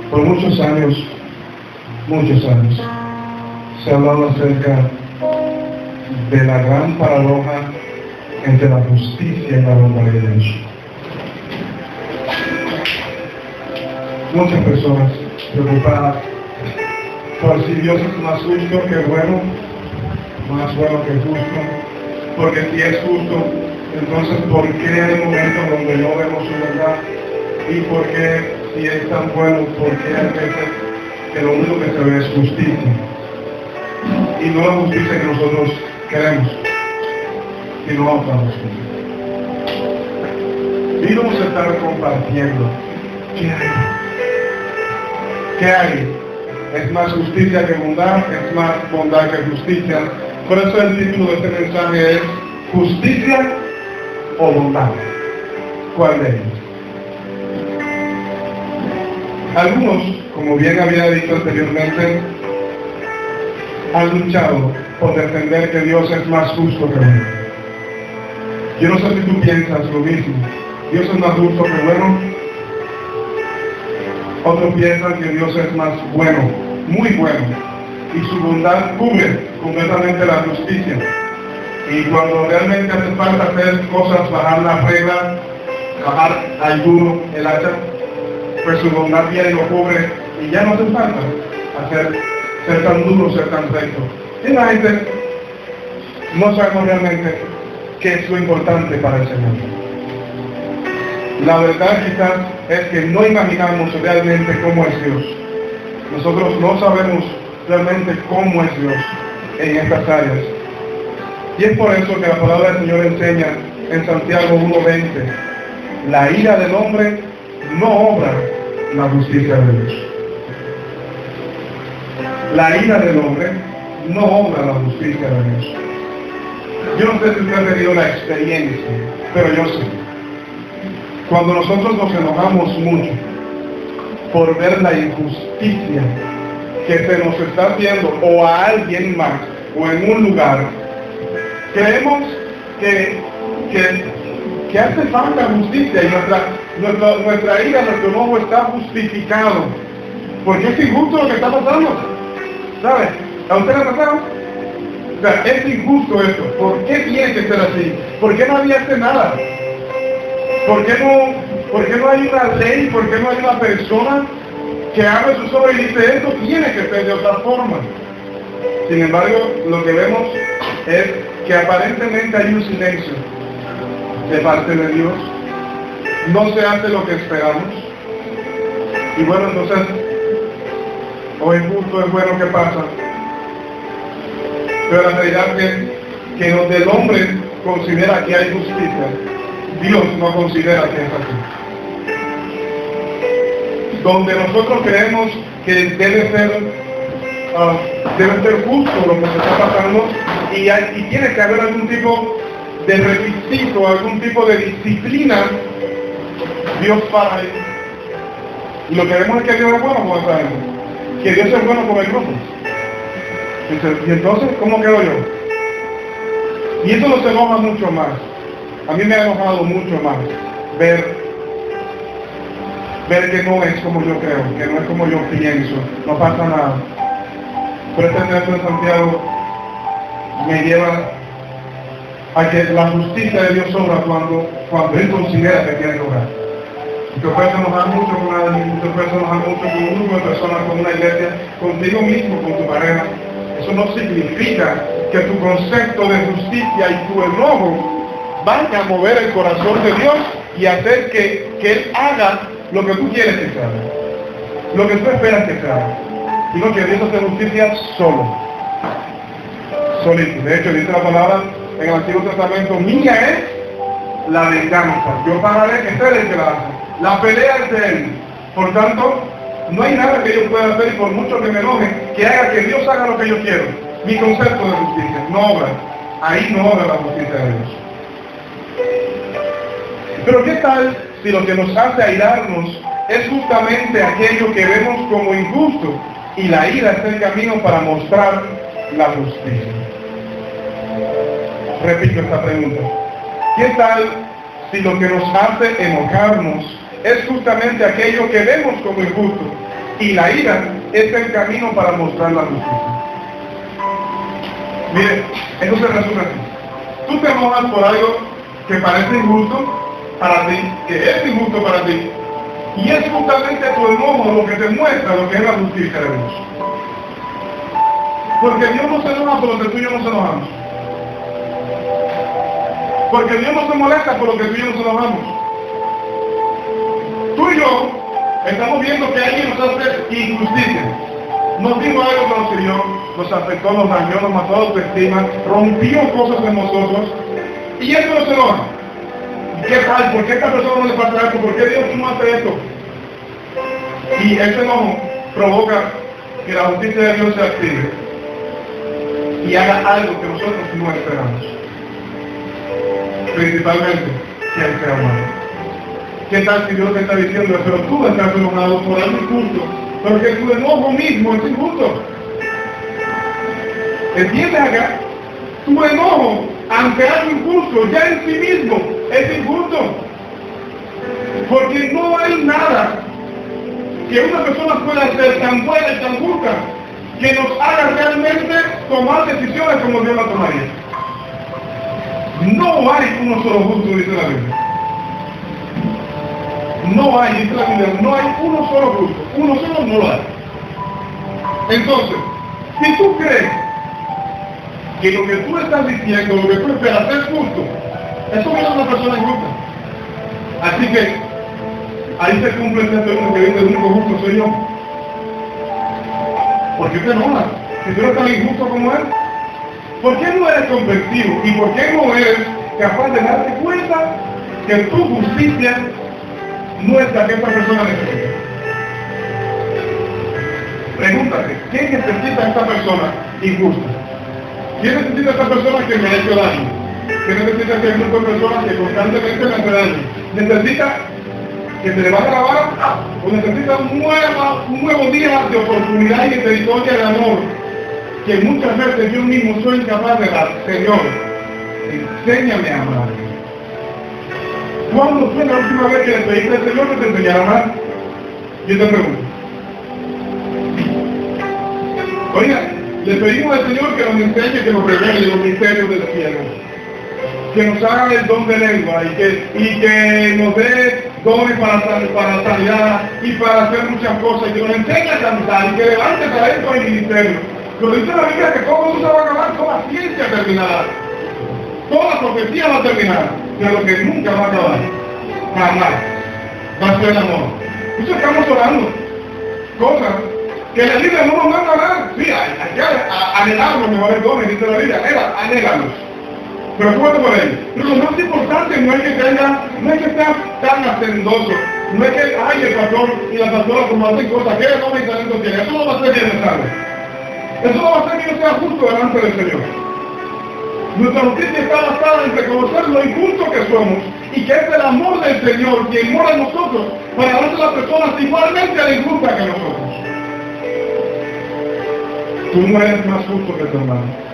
Por muchos años, se ha hablado acerca de la gran paradoja entre la justicia y la bondad de Dios. Muchas personas preocupadas por si Dios es más justo que bueno, más bueno que justo, porque si es justo, entonces ¿por qué hay momentos donde no vemos su verdad? Y por qué si es tan bueno, ¿por qué hay veces que lo único que se ve es justicia? Y no la justicia que nosotros queremos, sino otra justicia. Y vamos a estar compartiendo. ¿Qué hay? Es más justicia que bondad, es más bondad que justicia. Por eso el título de este mensaje es ¿justicia o bondad? ¿Cuál de ellos? Algunos, como bien había dicho anteriormente, han luchado por defender que Dios es más justo que bueno. Yo no sé si tú piensas lo mismo. ¿Dios es más justo que bueno? Otros piensan que Dios es más bueno, muy bueno, y su bondad cubre completamente la justicia. Y cuando realmente hace falta hacer cosas, bajar la regla, bajar al duro el hacha, pues su bondad viene y lo cubre, y ya no hace falta ser tan duro, ser tan recto. Y la gente no sabemos realmente qué es lo importante para el Señor. La verdad quizás es que no imaginamos realmente cómo es Dios. Nosotros no sabemos realmente cómo es Dios en estas áreas. Y es por eso que la palabra del Señor enseña en Santiago 1:20, la ira del hombre no obra la justicia de Dios. La ira del hombre no obra la justicia de Dios. Yo no sé si usted ha tenido la experiencia, pero yo sé. Cuando nosotros nos enojamos mucho por ver la injusticia que se nos está haciendo o a alguien más o en un lugar, creemos que hace falta justicia y nuestra ira, nuestro enojo está justificado porque es injusto lo que está pasando. ¿Sabe? ¿A usted le ha pasado? O sea, es injusto esto. ¿Por qué tiene que ser así? ¿Por qué nadie hace nada? ¿Por qué no hay una ley? ¿Por qué no hay una persona que abre sus ojos y dice esto tiene que ser de otra forma? Sin embargo, lo que vemos es que aparentemente hay un silencio de parte de Dios. No se hace lo que esperamos. Y bueno, entonces, o es justo, es bueno, ¿qué pasa? Pero la realidad es que donde el hombre considera que hay justicia, Dios no considera que es así. Donde nosotros creemos que debe ser justo lo que se está pasando y tiene que haber algún tipo de requisito, algún tipo de disciplina, Dios para ahí. Y lo que vemos es que Dios es bueno con esa gente, que Dios es bueno con el grupo. Y entonces, ¿cómo quedo yo? Y eso nos enoja mucho más. A mí me ha enojado mucho más ver que no es como yo creo, que no es como yo pienso, no pasa nada. Por este texto de Santiago me lleva a que la justicia de Dios obra cuando Él considera que tiene que obrar. Te puedes enojar mucho con alguien, te puedes enojar mucho con un grupo de personas, con una iglesia, contigo mismo, con tu pareja. Eso no significa que tu concepto de justicia y tu enojo vaya a mover el corazón de Dios y hacer que Él haga lo que tú quieres que se haga, lo que tú esperas que se haga, sino que Dios hace justicia solo, solito. De hecho, dice la palabra en el Antiguo Testamento, mía es la venganza, yo pagaré, que sea el que la hace. La pelea es de Él. Por tanto, no hay nada que yo pueda hacer, y por mucho que me enoje, que haga que Dios haga lo que yo quiero. Mi concepto de justicia no obra. Ahí no obra la justicia de Dios. Pero ¿qué tal si lo que nos hace airarnos es justamente aquello que vemos como injusto y la ira es el camino para mostrar la justicia? Repito esta pregunta. ¿Qué tal si lo que nos hace enojarnos es justamente aquello que vemos como injusto Y la ira es el camino para mostrar la justicia. Mire, eso se resume así. Tú te enojas por algo que parece injusto para ti, que es injusto para ti, y es justamente tu enojo lo que te muestra lo que es la justicia de Dios. Porque Dios no se enoja por lo que tú y yo nos enojamos. Porque Dios no se molesta por lo que tú y yo nos enojamos. Tú y yo estamos viendo que alguien nos hace injusticia. Nos dijo algo que nos hirió, nos afectó, nos dañó, nos mató la autoestima, rompió cosas en nosotros, y eso nos enoja. ¿Qué tal? ¿Por qué a esta persona no le pasa esto? ¿Por qué Dios no hace esto? Y ese enojo provoca que la justicia de Dios se active y haga algo que nosotros no esperamos. Principalmente, que Él sea humano. ¿Qué tal si Dios te está diciendo, pero tú estás enojado por algo injusto? Porque tu enojo mismo es injusto. ¿Entiendes acá? Tu enojo ante algo injusto ya en sí mismo es injusto. Porque no hay nada que una persona pueda hacer tan buena y tan justa que nos haga realmente tomar decisiones como Dios la tomaría. No hay uno solo justo, dice la Biblia. No hay, dice la Biblia, no hay uno solo justo. Uno solo no lo hay. Entonces, si tú crees que lo que tú estás diciendo, lo que tú esperas es justo, eso no es una persona injusta. Así que, ahí se cumple el texto que dice el único justo soy yo. ¿Por qué te enojas? Si tú eres tan injusto como él, ¿por qué no eres comprensivo? ¿Y por qué no eres capaz de darte cuenta que tu justicia no es la que esta persona necesita? Pregúntate, ¿qué necesita esta persona injusta? ¿Qué necesita esta persona que me ha hecho daño? ¿Qué necesita este grupo de personas que constantemente me hace daño? ¿Necesita que se le baje la vara? ¿O necesita un nuevo día de oportunidad y misericordia de amor que muchas veces yo mismo soy incapaz de dar? Señor, enséñame a amar. ¿Cuándo fue la última vez que le pediste al Señor que te enseñara a amar? Yo te pregunto. Oiga, le pedimos al Señor que nos enseñe, que nos revele los misterios del cielo, que nos haga el don de lengua y que nos dé dones para sanidad y para hacer muchas cosas, y que nos enseñe a cantar y que levante talento en el ministerio. Pero dice la Biblia que todo eso se va a acabar, toda ciencia terminará, toda profecía va a terminar, pero lo que nunca va a acabar, jamás, va a ser el amor. Eso estamos orando, cosas que la Biblia no nos manda a dar. Sí, hay que anhelarlos, mejores dones, dice la Biblia, anhélalos. Pero súbete por ellos. Pero lo más importante no es que sea tan hacendoso, no es que, ay, el pastor y la pastora como hacen cosas, ¿qué dones y talentos tiene? Eso no va a ser bien necesario. Eso no va a ser que yo sea justo delante del Señor. Nuestra justicia está basada en reconocer lo injusto que somos y que es el amor del Señor quien mora en nosotros para darse a las personas igualmente a la injusta que nosotros. Tú no eres más justo que tu hermano.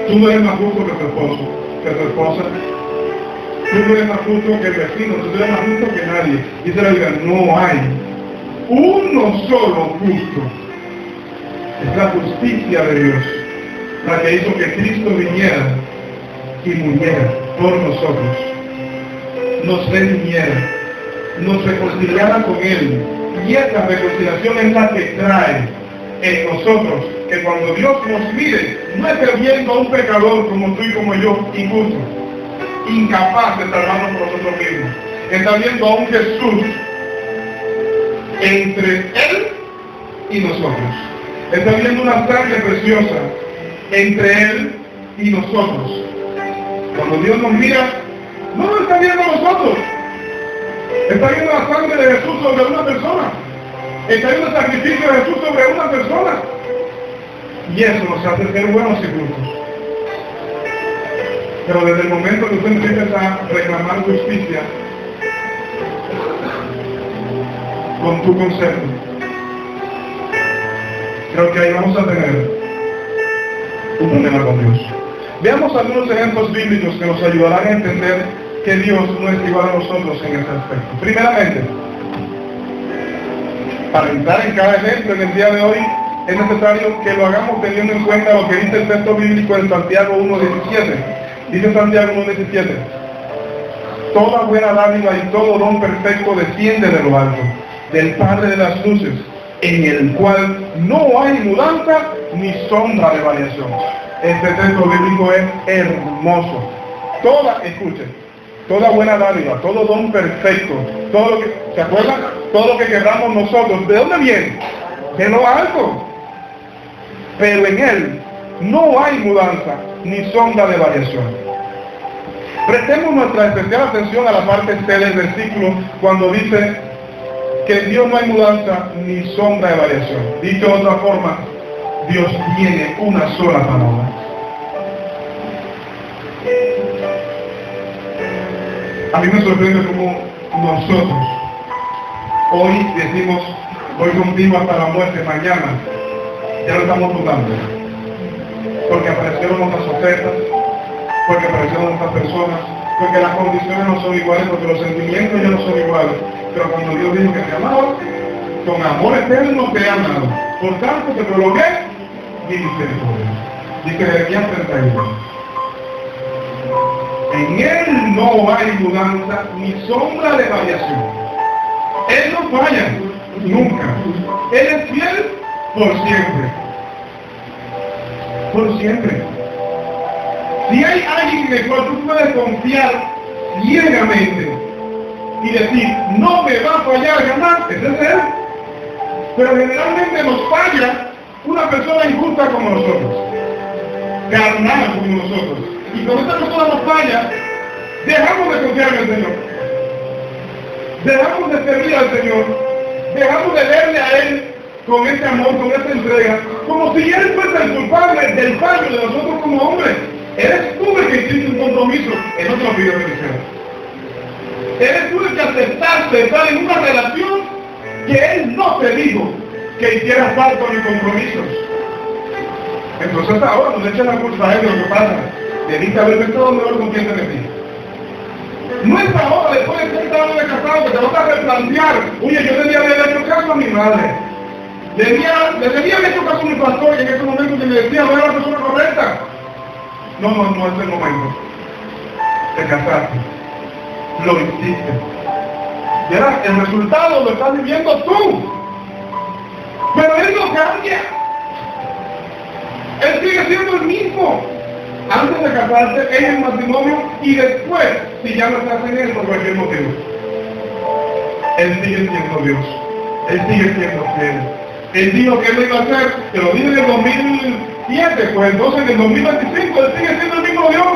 Tú no eres más justo que tu esposo, que tu esposa. Tú no eres más justo que el vecino, tú no eres más justo que nadie. Dice la Biblia, no hay uno solo justo. Es la justicia de Dios, la que hizo que Cristo viniera y muriera por nosotros, nos redimiera, nos reconciliara con Él. Y esta reconciliación es la que trae en nosotros que cuando Dios nos mire, no esté viendo a un pecador como tú y como yo, injusto, incapaz de salvarnos por nosotros mismos. Está viendo a un Jesús entre Él y nosotros. Está viendo una sangre preciosa entre Él y nosotros. Cuando Dios nos mira, no lo está viendo a nosotros. Está viendo la sangre de Jesús sobre una persona. Está viendo el sacrificio de Jesús sobre una persona. Y eso nos hace ser buenos y justos. Pero desde el momento que usted empieza a reclamar justicia con tu concepto, creo que ahí vamos a tener un problema con Dios. Veamos algunos ejemplos bíblicos que nos ayudarán a entender que Dios no es igual a nosotros en ese aspecto. Primeramente, Para entrar en cada ejemplo en el día de hoy, es necesario que lo hagamos teniendo en cuenta lo que dice el texto bíblico en Santiago 1.17. Dice Santiago 1.17: toda buena dádiva y todo don perfecto desciende de lo alto, del Padre de las luces, en el cual no hay mudanza ni sombra de variación. Este texto bíblico es hermoso. Escuchen, toda buena dádiva, todo don perfecto, todo lo que, ¿se acuerdan? Todo lo que queramos nosotros, ¿de dónde viene? De lo alto. Pero en Él no hay mudanza ni sombra de variación. Prestemos nuestra especial atención a la parte C del versículo cuando dice que en Dios no hay mudanza ni sombra de variación. Dicho de otra forma, Dios tiene una sola palabra. A mí me sorprende cómo nosotros hoy decimos, voy contigo hasta la muerte, mañana ya lo estamos dudando, porque aparecieron otras ofertas, porque aparecieron otras personas, porque las condiciones no son iguales, porque los sentimientos ya no son iguales. Pero cuando Dios dijo que te amaba, con amor eterno te he amado, por tanto te prolongué mi misericordia. Dice Jeremías 31. En Él no hay mudanza ni sombra de variación. Él no falla nunca. Él es fiel por siempre. Por siempre. Si hay alguien en el cual tú puedes confiar ciegamente y decir, no me va a fallar jamás, ese es Él. Pero generalmente nos falla una persona injusta como nosotros, carnal como nosotros. Y cuando esta persona nos falla, dejamos de confiar en el Señor. Dejamos de servir al Señor. Dejamos de verle a Él con ese amor, con esa entrega, como si Él fuese el culpable del fallo de nosotros como hombres. Eres tú el que hiciste un compromiso, Él no te lo pidió bendición. Eres tú el que aceptaste estar en una relación que Él no te dijo que hicieras pacto ni compromisos. Entonces ahora nos echan la culpa a Él de lo que pasa. Debiste haber pensado mejor con quién te metí. No es ahora, después de 30 años de casado, que te vas a replantear. Oye, yo debía haber hecho caso a mi madre. Le debía haber hecho caso a mi pastor, y en ese momento que me decía, no era la persona correcta. No es el momento. Te casaste. Lo hiciste. Y ahora el resultado lo estás viviendo tú. Pero Él no cambia. Él sigue siendo el mismo. Antes de casarse, en el matrimonio, y después, si ya no estás en Él por cualquier motivo. Él sigue siendo Dios. Él sigue siendo fiel. Él dijo que Él lo iba a hacer, que lo dijo en el 2007, pues entonces en el 2025 Él sigue siendo el mismo Dios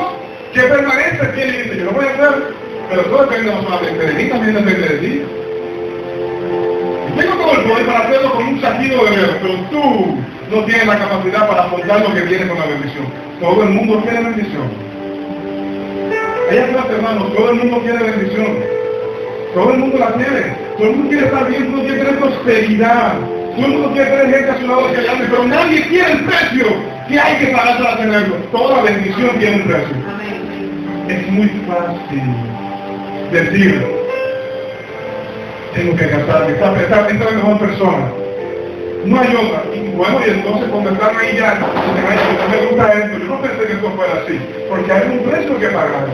que permanece fiel y dice, yo lo voy a hacer, pero todo depende no solamente de mí, también depende de ti. Tengo todo el poder para hacerlo con un saquido de dedos, pero tú no tienes la capacidad para afrontar lo que viene con la bendición. Todo el mundo quiere bendición. Ella es, hermanos, todo el mundo quiere bendición. Todo el mundo la quiere. Todo el mundo quiere estar bien, todo el mundo quiere tener prosperidad. Todo el mundo quiere tener gente a su lado que llame, pero nadie quiere el precio que hay que pagar para tenerlo. Toda bendición tiene un precio. Es muy fácil decir, tengo que casarme, esta es la mejor persona. No hay otra. Y bueno, y entonces cuando están ahí ya, me gusta esto. Yo no pensé que esto fuera así, porque hay un precio que pagar.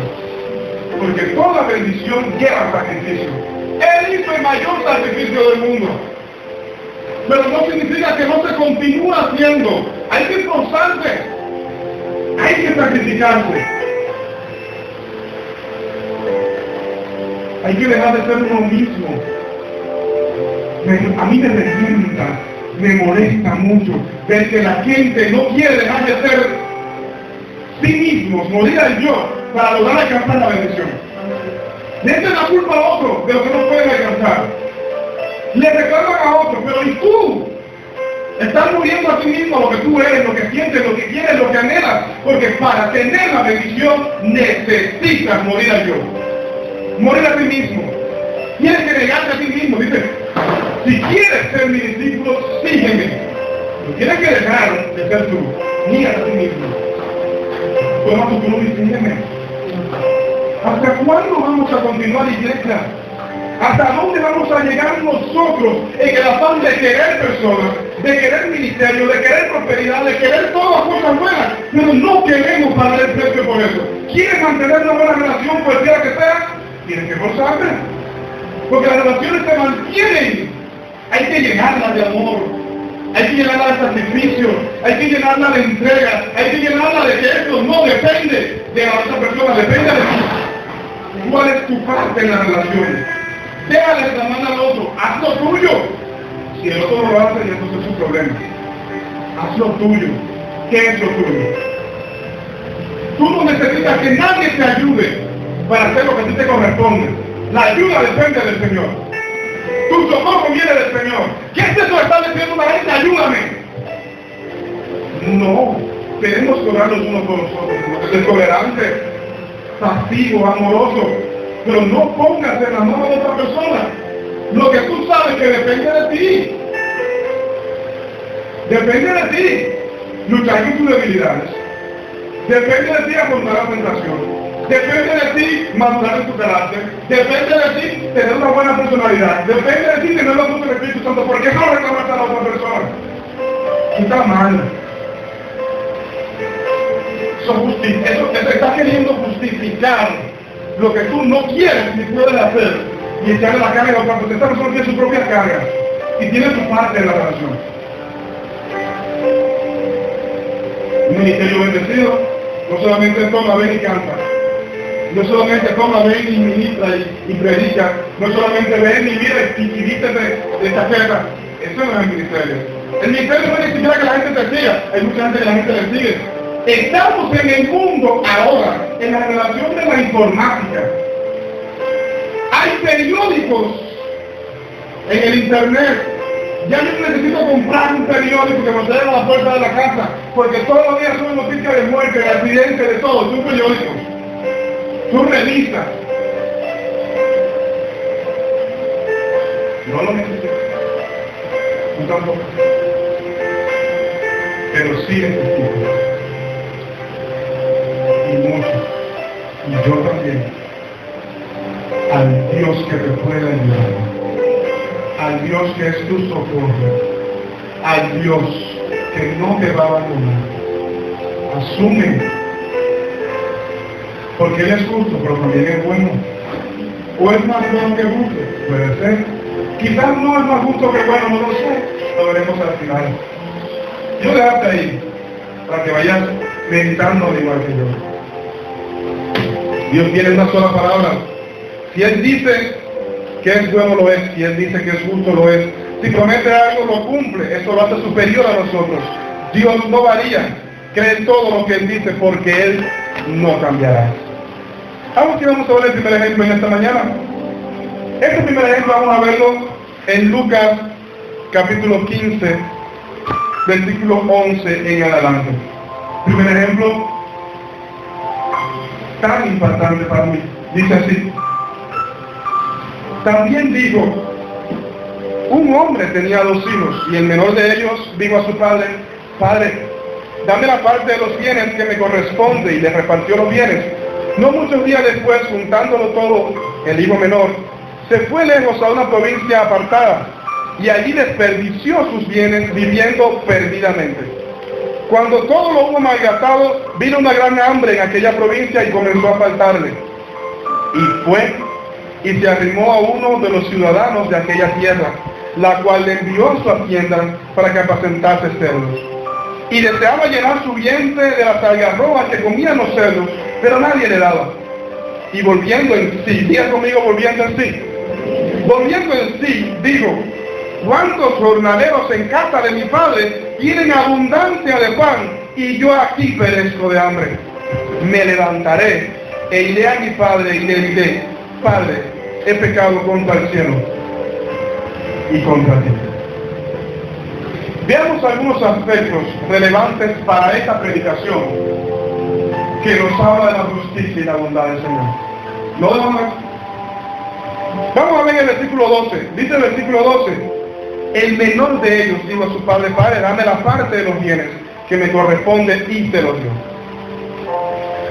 Porque toda bendición lleva sacrificio. Él hizo el mayor sacrificio del mundo. Pero no significa que no se continúe haciendo. Hay que esforzarse. Hay que sacrificarse. Hay que dejar de ser uno mismo. A mí me revienta, me molesta mucho ver que la gente no quiere dejar de ser sí mismos, morir al yo, para lograr alcanzar la bendición. Le echan la culpa a otro de lo que no pueden alcanzar. Le reclaman a otro, pero ¿y tú? Estás muriendo a ti mismo, lo que tú eres, lo que sientes, lo que quieres, lo que anhelas. Porque para tener la bendición necesitas morir al yo. Morir a ti mismo. Tienes que negarte a ti mismo. Dice, si quieres ser mi discípulo, sígueme. No tienes que dejar de ser tú. Nígate a ti mismo. Toma tu cruz y sígueme. ¿Hasta cuándo vamos a continuar, iglesia? ¿Hasta dónde vamos a llegar nosotros en el afán de querer personas, de querer ministerio, de querer prosperidad, de querer todas cosas buenas? Pero no queremos pagar el precio por eso. ¿Quieres mantener una buena relación, cualquiera que sea? Tienes que forzarte. Porque las relaciones se mantienen. Hay que llenarlas de amor, hay que llenarla de sacrificio, hay que llenarla de entrega, hay que llenarla de que esto no depende de la otra persona, depende de ti. ¿Cuál es tu parte en la relación? Déjale la mano al otro, haz lo tuyo. Si el otro no lo hace, entonces es su problema. Haz lo tuyo. ¿Qué es lo tuyo? Tú no necesitas que nadie te ayude para hacer lo que a ti te corresponde. La ayuda depende del Señor. Tu socorro viene del Señor. ¿Qué es eso de estar diciendo a la gente, ayúdame? No, tenemos que orar los unos por los otros. Ser tolerante, pasivo, amoroso, pero no pongas en la mano de otra persona lo que tú sabes que depende de ti. Depende de ti luchar con tus debilidades. Depende de ti afrontar la tentación. Depende de ti madurar en tu carácter. Depende de ti tener una buena personalidad. Depende de ti tener la luz del Espíritu Santo. ¿Por qué no reclamas a la otra persona? Tú estás mal. Eso está queriendo justificar lo que tú no quieres ni puedes hacer y echarle la carga a otra persona. Esta persona tiene su propia carga y tiene su parte de la relación. Un ministerio bendecido no solamente toma, ven y canta. No solamente toma, ven y ministra y predica. No solamente ven y mira y vístete de esta fiesta. Eso no es el ministerio. El ministerio no es ni siquiera que la gente te siga. Hay mucha gente que la gente le sigue. Estamos en el mundo ahora, en la relación de la informática. Hay periódicos en el internet. Ya yo necesito comprar un periódico que me traiga a la puerta de la casa, porque todos los días son noticias de muerte, de accidentes, de todo. Es un periódico. Tú revisas. No lo necesitas. Tú tampoco. Pero sí necesitas. Y mucho. Y yo también. Al Dios que te pueda ayudar. Al Dios que es tu socorro. Al Dios que no te va a abandonar. Asume. Porque Él es justo, pero también es bueno. ¿O es más bueno que justo? Puede ser. Quizás no es más justo que bueno, no lo sé. Lo veremos al final. Yo dejarte ahí, para que vayas meditando al igual que yo. Dios tiene una sola palabra. Si Él dice que es bueno, lo es. Si Él dice que es justo, lo es. Si promete algo, lo cumple. Eso lo hace superior a nosotros. Dios no varía. Cree todo lo que Él dice, porque Él no cambiará. Vamos a ver el primer ejemplo en esta mañana. Este primer ejemplo vamos a verlo en Lucas capítulo 15, versículo 11 en adelante. Primer ejemplo tan impactante para mí. Dice así: también dijo, un hombre tenía 2 hijos, y el menor de ellos dijo a su padre: Padre, dame la parte de los bienes que me corresponde, y le repartió los bienes. No muchos días después, juntándolo todo, el hijo menor se fue lejos a una provincia apartada, y allí desperdició sus bienes viviendo perdidamente. Cuando todo lo hubo malgastado, vino una gran hambre en aquella provincia y comenzó a faltarle. Y fue y se arrimó a uno de los ciudadanos de aquella tierra, la cual le envió a su hacienda para que apacentase cerdos. Y deseaba llenar su vientre de las algarrobas que comían los cerdos, pero nadie le daba. Y volviendo en sí, diga conmigo, volviendo en sí. Volviendo en sí, dijo: ¿cuántos jornaleros en casa de mi padre tienen abundancia de pan, y yo aquí perezco de hambre? Me levantaré e iré a mi padre y le diré: Padre, he pecado contra el cielo y contra ti. Veamos algunos aspectos relevantes para esta predicación que nos habla de la justicia y la bondad del Señor. ¿No debemos? Vamos a ver el versículo 12. Dice el versículo 12: el menor de ellos dijo a su padre: Padre, dame la parte de los bienes que me corresponde, y te lo dio.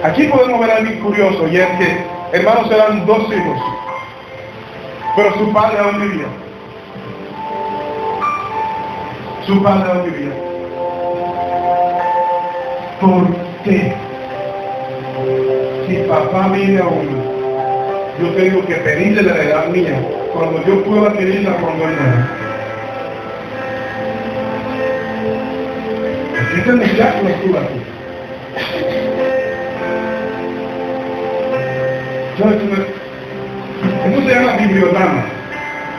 Aquí podemos ver algo curioso, y es que, hermanos, eran 2 hijos. Pero su padre aún vivía. Su padre aún vivía. ¿Por qué? Si papá vive aún, yo tengo que pedirle la heredad mía cuando yo pueda adquirirla cuando él muera. Este muchacho no estuvo aquí. Esto se llama bibliograma,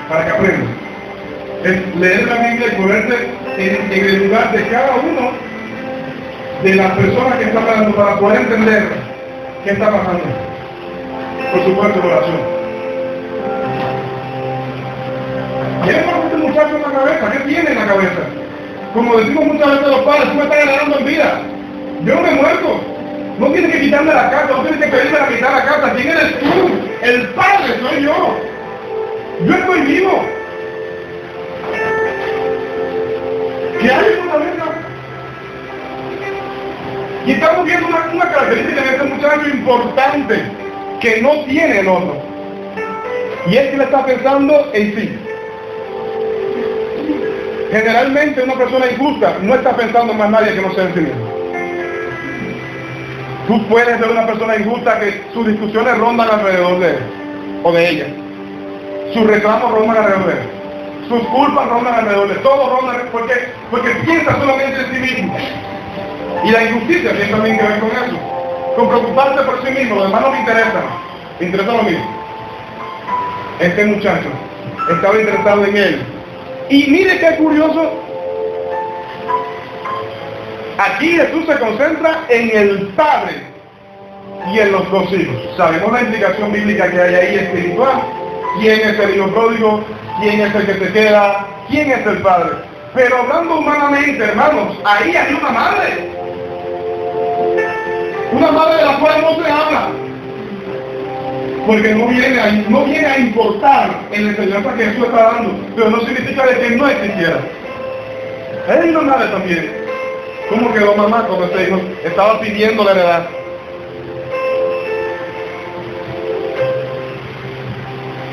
para que aprendas. Es leer la Biblia y ponerte en el lugar de cada uno de las personas que están hablando para poder entender qué está pasando. Por supuesto, oración. ¿Qué le pasa a este muchacho en la cabeza? ¿Qué tiene en la cabeza? Como decimos muchas veces a los padres, tú me estás ganando en vida. Yo no me he muerto. No tienes que quitarme la casa, no tienes que pedirme la mitad de la casa. ¿Quién eres tú? El padre soy yo. Yo estoy vivo. ¿Qué hay en la cabeza? Y estamos viendo una característica de este muchacho importante que no tiene el otro. Y es que él está pensando en sí. Generalmente una persona injusta no está pensando en más nadie que no sea en sí mismo. Tú puedes ser una persona injusta que sus discusiones rondan alrededor de él o de ella. Sus reclamos rondan alrededor de él. Sus culpas rondan alrededor de él. Todo ronda porque piensa solamente en sí mismo. Y la injusticia tiene también que ver con eso. Con preocuparse por sí mismo. Lo demás no me interesa. Me interesa lo mismo. Este muchacho estaba interesado en él. Y mire qué curioso. Aquí Jesús se concentra en el Padre y en los dos hijos. Sabemos la implicación bíblica que hay ahí espiritual. ¿Quién es el hijo pródigo? ¿Quién es el que se queda? ¿Quién es el Padre? Pero hablando humanamente, hermanos, ahí hay una madre. Una madre de la cual no se habla. Porque no viene a importar en la enseñanza que Jesús está dando. Pero no significa de que no existiera. Hay una madre también. ¿Cómo quedó mamá cuando este hijo estaba pidiendo la heredad?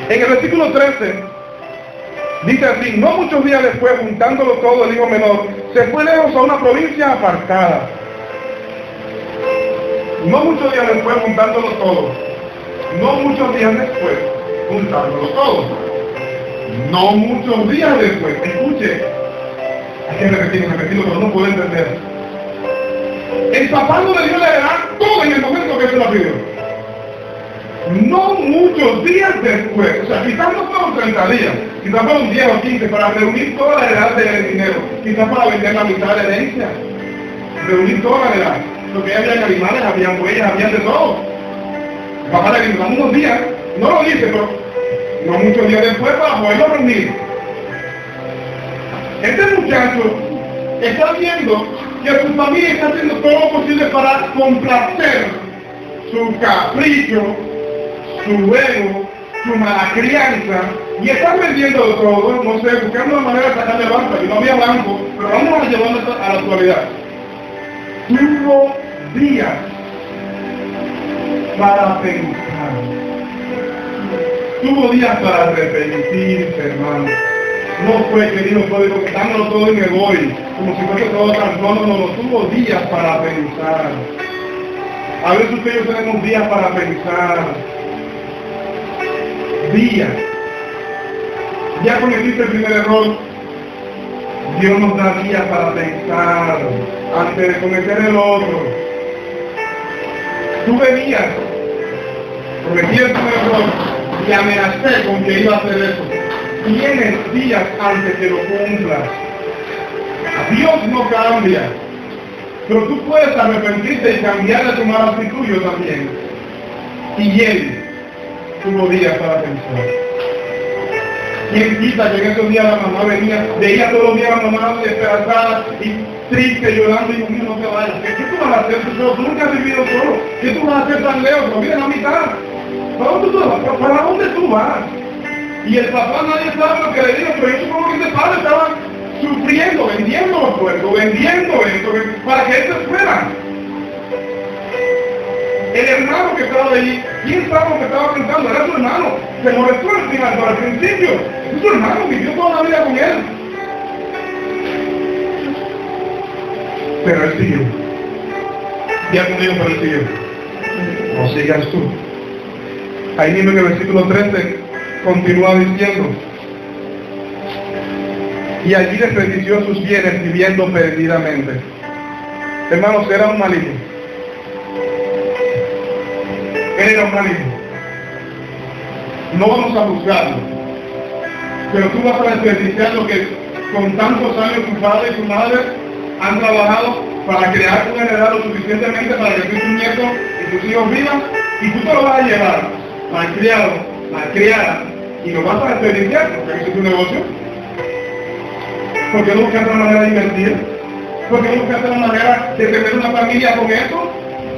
En el versículo 13, dice así: no muchos días después, juntándolo todo, el hijo menor se fue lejos a una provincia apartada. No muchos días después, juntándolo todo. No muchos días después, juntándolo todo. No muchos días después. Escuche. Hay que repetirlo, pero no puedo entender. El papá no le dio la heredad todo en el momento que se la pidió. No muchos días después, o sea, quizás no fueron 30 días, quizás fueron 10 o 15 para reunir toda la heredad del dinero, quizás para vender la mitad de la herencia, reunir toda la heredad, porque había animales, había huellas, había de todo. El papá le dijo, unos días, no lo dice, pero no muchos días después para poderlo reunir. Este muchacho está viendo que su familia está haciendo todo lo posible para complacer su capricho, su ego, su mala crianza, y está vendiendo todo, no sé, buscando una manera de sacarle banco. Y no había banco, pero vamos a llevarlo a la actualidad. Tuvo días para pensar. Tuvo días para arrepentirse, hermano. No fue que dijo, dándolo todo y me voy, como si fuese todo tan solo. No, tuvo días para pensar. A veces ustedes y yo tenemos días para pensar. Días. Ya cometiste el primer error. Dios nos da días para pensar antes de cometer el otro. Tuve días, cometí el primer error y amenacé con que iba a hacer eso. Tienes días antes que lo cumplas. Dios no cambia, pero tú puedes arrepentirte y cambiar de tu mala actitud, yo también. Y él tuvo días para pensar. ¿Quién quita que en esos días la mamá veía todos los días a la mamá desesperada y triste, llorando, y dijo, no te vayas? ¿Qué tú vas a hacer tú solo? Tú nunca has vivido solo. ¿Qué tú vas a hacer tan lejos? No vienes a la mitad. ¿Para dónde tú vas? Y el papá nadie sabe lo que le dijo, pero yo supongo que ese padre estaba sufriendo, vendiendo los puertos, vendiendo esto, para que él se fuera. El hermano que estaba allí ¿Quién sabe lo que estaba pensando? Era su hermano. Se molestó al final, pero al principio, es su hermano, vivió toda la vida con él. Pero él siguió. Ya conmigo, pero él siguió. No sigas tú. Ahí mismo en el versículo 13 continúa diciendo: y allí desperdició sus bienes viviendo perdidamente. Hermanos, era un maligno. Él era un maligno. No vamos a juzgarlo, pero tú vas a desperdiciar lo que con tantos años tu padre y tu madre han trabajado para crear un heredado suficientemente para que tú y tus nietos y tus hijos vivan, y tú te lo vas a llevar malcriada, y lo vas a desperdiciar porque ese es tu negocio. ¿Por qué no buscaste una manera de invertir? ¿Por qué no buscaste una manera de tener una familia con eso?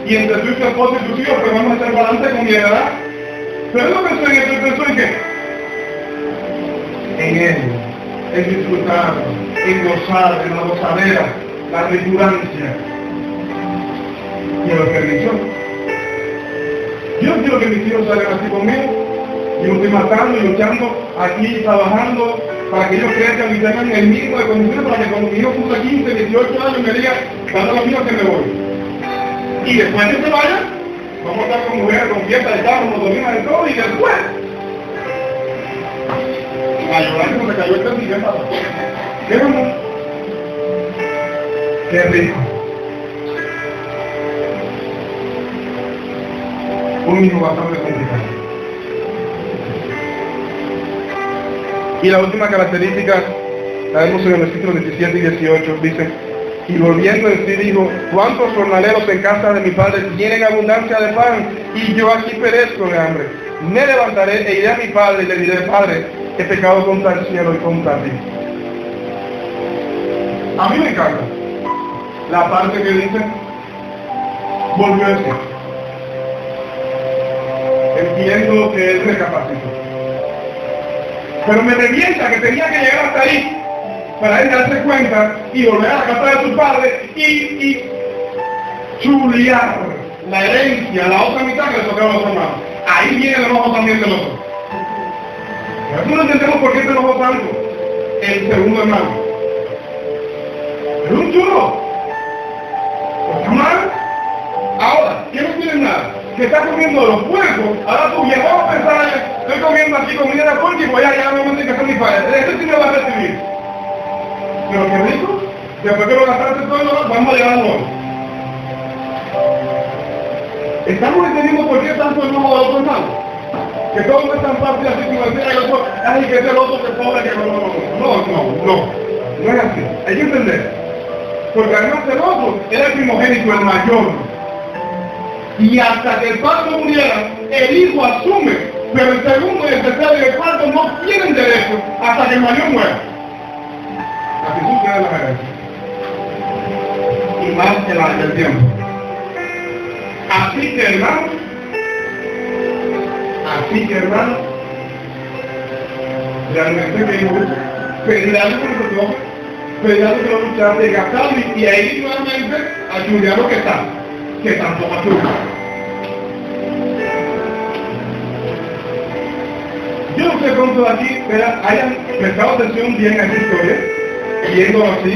Y entre tú y tu esposo y tus hijos, pues vamos a hacer balance con mi edad. Pero él no pensó en eso, él pensó en qué. En él, en disfrutar, en gozar, en la gozadera, la returancia. Y lo permitió. Yo no quiero que mis hijos salgan así conmigo. Yo me estoy matando y luchando aquí, trabajando, para que ellos crezcan y tengan el mínimo de condiciones para que cuando mi hijo cumpla 15, 18 años me diga, dame los míos que me voy. Y después de que se vaya, vamos a estar con mujeres, con fiesta de carro, motorinas de todo, y después a llorar como se cayó el techo y qué pasa. ¿Qué vamos? Qué rico. Un hijo bastante complicado. Y la última característica la vemos en el versículo 17 y 18, dice: y volviendo en sí dijo, ¿cuántos jornaleros en casa de mi padre tienen abundancia de pan, y yo aquí perezco de hambre? Me levantaré e iré a mi padre y le diré, Padre, he pecado contra el cielo y contra ti. A mí me encanta la parte que dice, volvió a decir. Entiendo que él recapacitó. Pero me revienta que tenía que llegar hasta ahí para él darse cuenta y volver a la casa de su padre y chulear la herencia, la otra mitad que le tocaba a los hermanos. Ahí viene el enojo también del otro. Pero no entendemos por qué se enojó tanto el segundo hermano. Es un chulo. ¿Está mal? Ahora, ¿qué no tiene nada? Que está comiendo los puercos. Ahora tú ya vamos a pensar, estoy comiendo aquí comida de puerco y voy allá me voy a casa de mi padre. Eso sí me va a recibir. Pero qué rico. Después que lo gastaste todo, vamos a llevarlo hoy. ¿Estamos entendiendo por qué tanto el enojo de otro hermano? Que todo no es tan fácil así como decir al otro, ay, que es el otro que pobre, que no es así. Hay que entender. Porque además el otro era el primogénito, el mayor. Y hasta que el padre muriera, el hijo asume, pero el segundo y el tercero y el cuarto no tienen derecho hasta que el mayor muera. Así sucede la herencia. Y más en la del tiempo. Así que hermano, realmente que yo pediré algo por el Dios, pediré algo que lo luchaste y gastarlo y ahí nuevamente ayudar a lo que está, que tampoco ayuda. Yo no sé cuántos de aquí hayan prestado atención bien a esta historia, viéndolo así,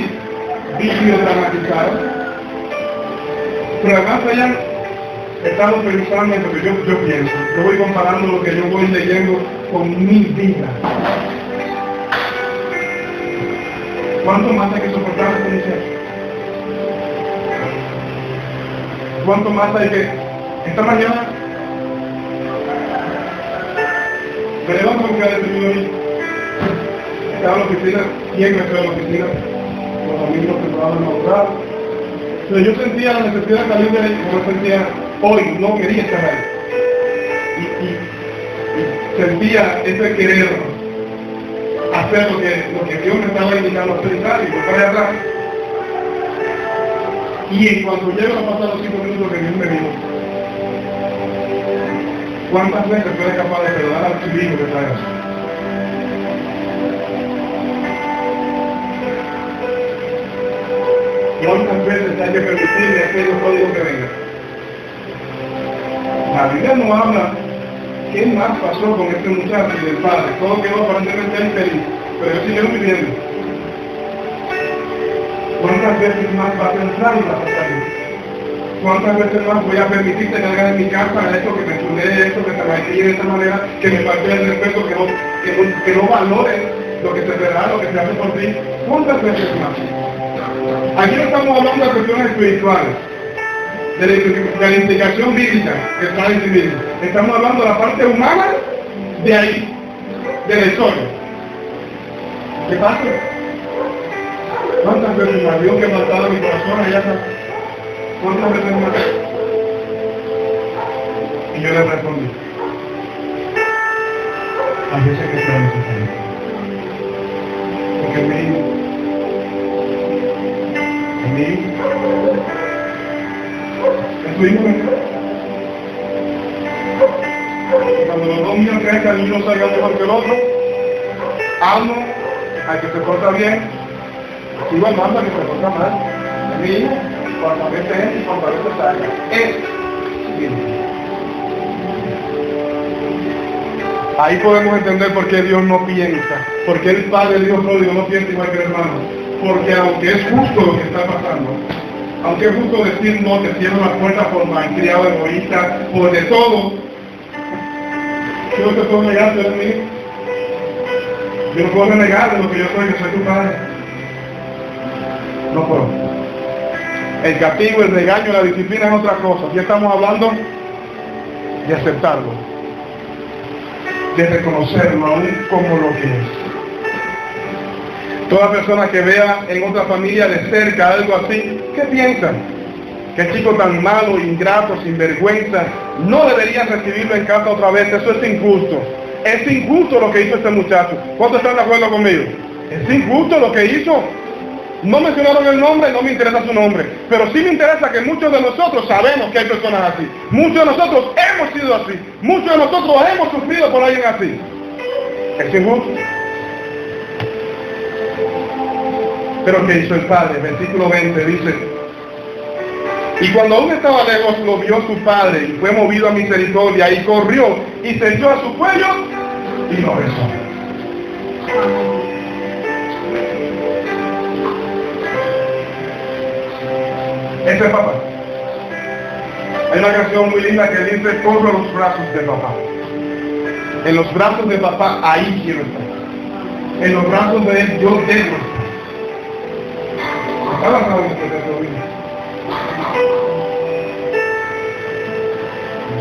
vídeo dramatizado, pero además hayan estado pensando en lo que yo pienso. Yo voy comparando lo que yo voy leyendo con mi vida. ¿Cuánto más hay que soportar esta muchacha? ¿Cuánto más hay que... Esta mañana me levanto porque ha decidido ir. Estaba en la oficina, siempre estoy en la oficina, los amigos que trabajan en la. Pero yo sentía la necesidad de salir de ahí, como sentía hoy, no quería estar ahí. Y sentía ese querer hacer lo que Dios me estaba indicando a hacer y volver allá atrás. Y en cuanto llego a pasar los 5 minutos que Dios me dijo, ¿cuántas veces tú eres capaz de perdonar al chiquillo que traes? ¿Cuántas veces hay que permitirle a aquellos códigos que vengan? La Biblia no habla ¿qué más pasó con este muchacho y el padre? Todo quedó aparentemente infeliz, pero ellos siguieron viviendo. ¿Cuántas veces más va a pensar y va a salir? ¿Cuántas veces más voy a permitir tener en mi casa esto, que me chulé esto, que te maquille de esta manera, que me falte el respeto, que no valore lo que se te da, lo que se hace por ti? ¿Cuántas veces más? Aquí no estamos hablando de cuestiones espirituales, de la implicación bíblica que está en civil. Estamos hablando de la parte humana de ahí, de la historia. ¿Qué pasa? ¿Cuántas veces más Dios que ha matado mi corazón allá está? ¿Cuántas veces más? Y yo le respondí, a veces que sea necesario. Porque mi hijo, es tu hijo, y cuando los dos míos crezcan y uno salga mejor que el otro, amo al que se porta bien, sigo amando al que se porta mal. Mi hijo, cuando a veces es y cuando a veces salga. Es bien. Ahí podemos entender por qué Dios no piensa, por qué el Padre Dios pródigo no piensa igual que el hermano. Porque aunque es justo lo que está pasando, aunque es justo decir no, te cierro las puertas por malcriado, egoísta, por de todo, yo no te puedo negar de mí. Yo no puedo renegar de lo que yo soy, que soy tu padre. No puedo. El castigo, el regaño, la disciplina es otra cosa. Aquí estamos hablando de aceptarlo, de reconocerlo aún como lo que es. Toda persona que vea en otra familia de cerca algo así, ¿qué piensa? ¿Qué chico tan malo, ingrato, sinvergüenza? No deberían recibirlo en casa otra vez. Eso es injusto. Es injusto lo que hizo este muchacho. ¿Cuántos están de acuerdo conmigo? Es injusto lo que hizo. No mencionaron el nombre, no me interesa su nombre. Pero sí me interesa que muchos de nosotros sabemos que hay personas así. Muchos de nosotros hemos sido así. Muchos de nosotros hemos sufrido por alguien así. Es injusto. Pero ¿qué hizo el padre? Versículo 20 dice: y cuando aún estaba lejos, lo vio su padre, y fue movido a misericordia, y corrió, y se echó a su cuello, y lo besó. Ese es papá. Hay una canción muy linda que dice: corro a los brazos de papá. En los brazos de papá, ahí quiero estar. En los brazos de él, yo debo estar. Está basado en este texto bíblico.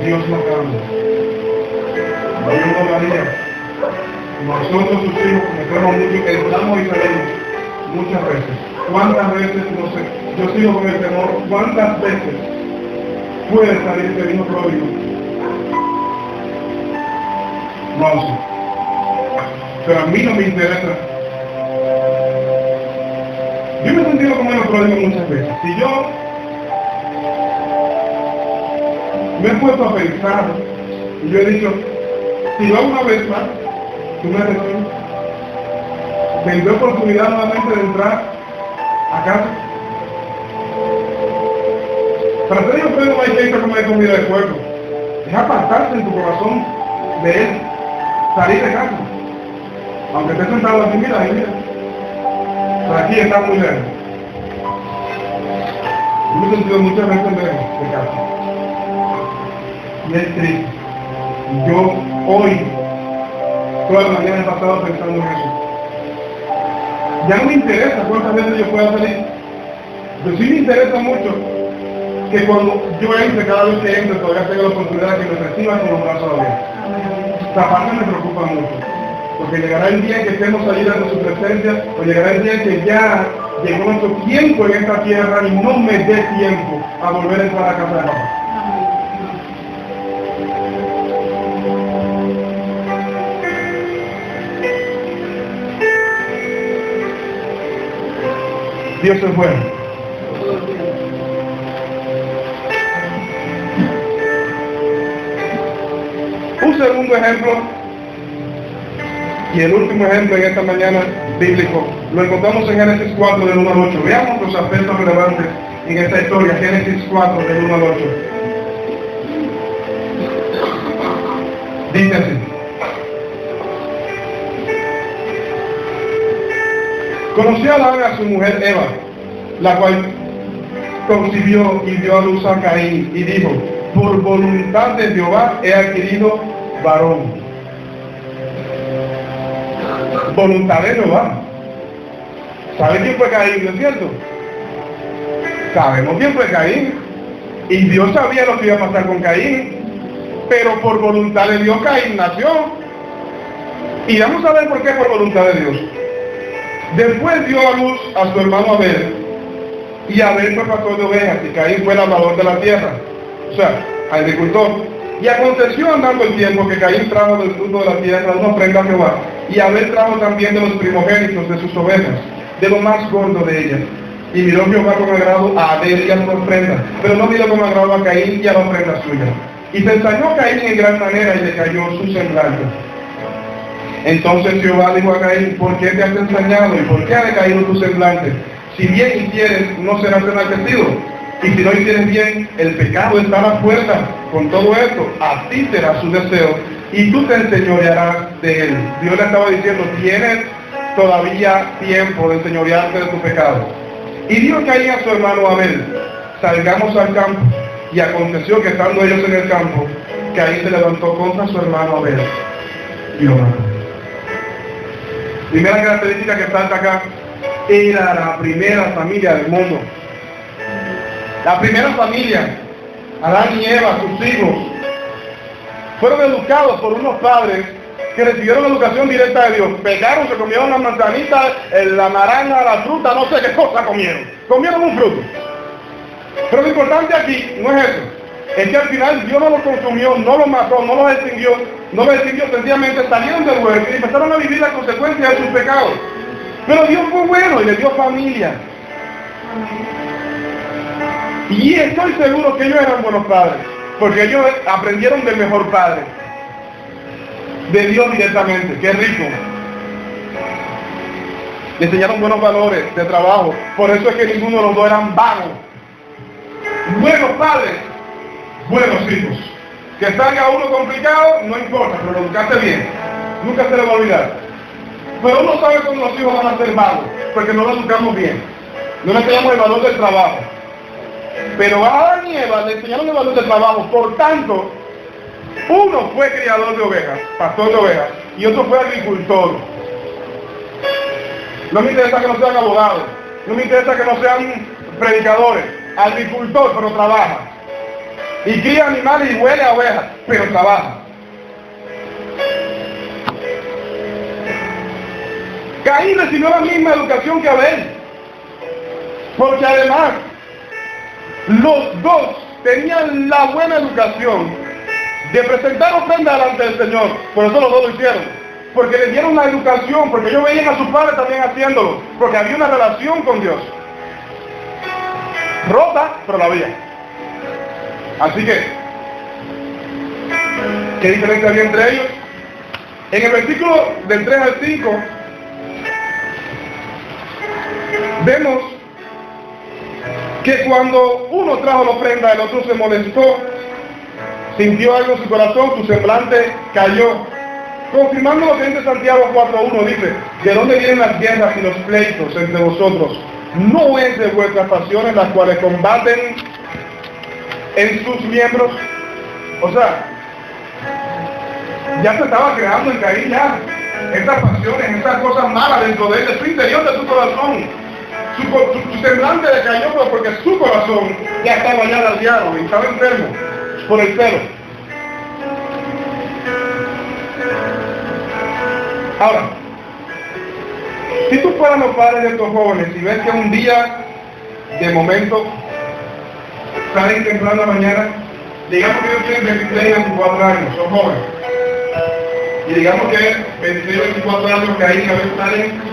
Dios no cambia. Dios no varía. Nosotros sus hijos cometemos mucho, entramos y salimos muchas veces. ¿Cuántas veces? No sé. Yo sigo con el temor. ¿Cuántas veces puede salir este hijo pródigo? No lo sé. Pero a mí no me interesa. Yo me he sentido como hijo pródigo muchas veces. Si yo me he puesto a pensar, y yo he dicho, si va una vez más, tú me recibes. Tendré oportunidad nuevamente de entrar a casa. Para ser hijo pródigo no hay que irse como de comida de fuego. Es apartarse en tu corazón de él, salir de casa. Aunque estés sentado aquí, mira, ahí mira. Pero aquí está muy lejos. Yo me he sentido muchas veces lejos de casa. Y es triste. Yo hoy, toda la mañana he pasado pensando en eso. Ya no me interesa cuántas veces yo pueda salir. Pero sí me interesa mucho que cuando yo entre, cada vez que entre, todavía tenga la oportunidad de que me reciban con los brazos abiertos. Esta parte me preocupa mucho. Porque llegará el día en que estemos allí de su presencia, o llegará el día en que ya llegó nuestro tiempo en esta tierra y no me dé tiempo a volver a entrar a casa de papá. Dios es bueno. Un segundo ejemplo, y el último ejemplo en esta mañana bíblico, lo encontramos en Génesis 4 del 1 al 8. Veamos los aspectos relevantes en esta historia, Génesis 4 del 1 al 8. Dice así: conoció Adán a su mujer Eva, la cual concibió y dio a luz a Caín, y dijo: por voluntad de Jehová he adquirido varón. Voluntad de Jehová. ¿Sabe quién fue Caín, no es cierto? Sabemos quién fue Caín. Y Dios sabía lo que iba a pasar con Caín. Pero por voluntad de Dios Caín nació. Y vamos a ver por qué por voluntad de Dios. Después dio a luz a su hermano Abel. Y Abel fue pastor de ovejas, y Caín fue labrador de la tierra, o sea, agricultor. Y aconteció andando el tiempo que Caín trajo del fruto de la tierra una ofrenda a Jehová, y Abel trajo también de los primogénitos de sus ovejas, de lo más gordo de ellas. Y miró Jehová con agrado a Abel y a su ofrenda, pero no miró con agrado a Caín y a la ofrenda suya. Y se ensañó Caín en gran manera, y le cayó su semblante. Entonces Jehová dijo a Caín: ¿por qué te has ensañado y por qué ha decaído tu semblante? Si bien hicieres, no serás enaltecido. Y si no hicieres bien, el pecado está a la puerta. Con todo esto, a ti será su deseo, y tú te enseñorearás de él. Dios le estaba diciendo: tienes todavía tiempo de enseñorearte de tu pecado. Y dijo Caín a su hermano Abel: salgamos al campo. Y aconteció que estando ellos en el campo, Caín se levantó contra su hermano Abel y lo mató. Primera característica que salta acá: era la primera familia del mundo. La primera familia, Adán y Eva, sus hijos, fueron educados por unos padres que recibieron educación directa de Dios. Pecaron, se comieron las manzanitas, la naranja, la fruta, no sé qué cosa comieron. Comieron un fruto. Pero lo importante aquí no es eso. Es que al final Dios no los consumió, no los mató, no los extinguió, sencillamente salieron del huerto y empezaron a vivir las consecuencias de sus pecados. Pero Dios fue bueno y les dio familia. Y estoy seguro que ellos eran buenos padres, porque ellos aprendieron del mejor padre, de Dios directamente. ¡Qué rico! Le enseñaron buenos valores de trabajo. Por eso es que ninguno de los dos eran vagos. Buenos padres, buenos hijos. Que salga uno complicado, no importa, pero lo educaste bien. Nunca se le va a olvidar. Pero uno sabe cómo los hijos van a ser vagos, porque no los educamos bien. No le enseñamos el valor del trabajo. Pero a Adán y Eva le enseñaron el valor del trabajo. Por tanto, uno fue criador de ovejas, pastor de ovejas, y otro fue agricultor. No me interesa que no sean abogados, no me interesa que no sean predicadores. Agricultor, pero trabaja. Y cría animales y huele a ovejas, pero trabaja. Caín recibió la misma educación que Abel, porque además los dos tenían la buena educación de presentar ofrenda delante del Señor. Por eso los dos lo hicieron, porque le dieron la educación, porque ellos veían a sus padres también haciéndolo, porque había una relación con Dios. Rota, pero la había. Así que, ¿qué diferencia había entre ellos? En el versículo del 3 al 5, vemos que cuando uno trajo la ofrenda, el otro se molestó, sintió algo en su corazón, su semblante cayó. Confirmando lo que dice Santiago 4:1, dice: ¿de dónde vienen las guerras y los pleitos entre vosotros? ¿No es de vuestras pasiones las cuales combaten en sus miembros? O sea, ya se estaba creando en Caín ya estas pasiones, estas cosas malas dentro de él, de su interior, de su corazón. Su semblante decayó porque su corazón ya estaba ya ladeado y estaba enfermo por el celo. Ahora, si tú fueras los padres de estos jóvenes y ves que un día, de momento, salen temprano a la mañana, digamos que ellos tienen 23 y 24 años, son jóvenes, y digamos que 23 y 24 años que ahí a veces salen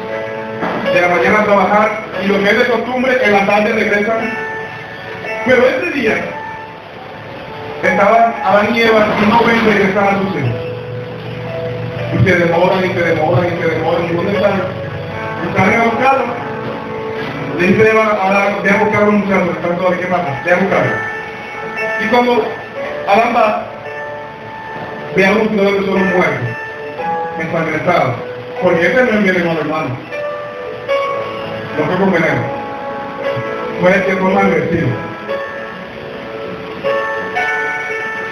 de la mañana a trabajar, y lo que es de costumbre, en la tarde regresan. Pero ese día estaban Adán y Eva y no ven regresar a sus hijos. Y se demoran, y ¿dónde están? Salen a buscarlo. Le dice Eva a Adán: ve a buscar a un muchacho, están todos, ¿qué pasa? Ve a buscarlo. Y cuando Adán va, vean ustedes que son muertos, ensangrentados, porque este no es mi hermano, hermano. No fue con veneno, fue el que fue más agresivo.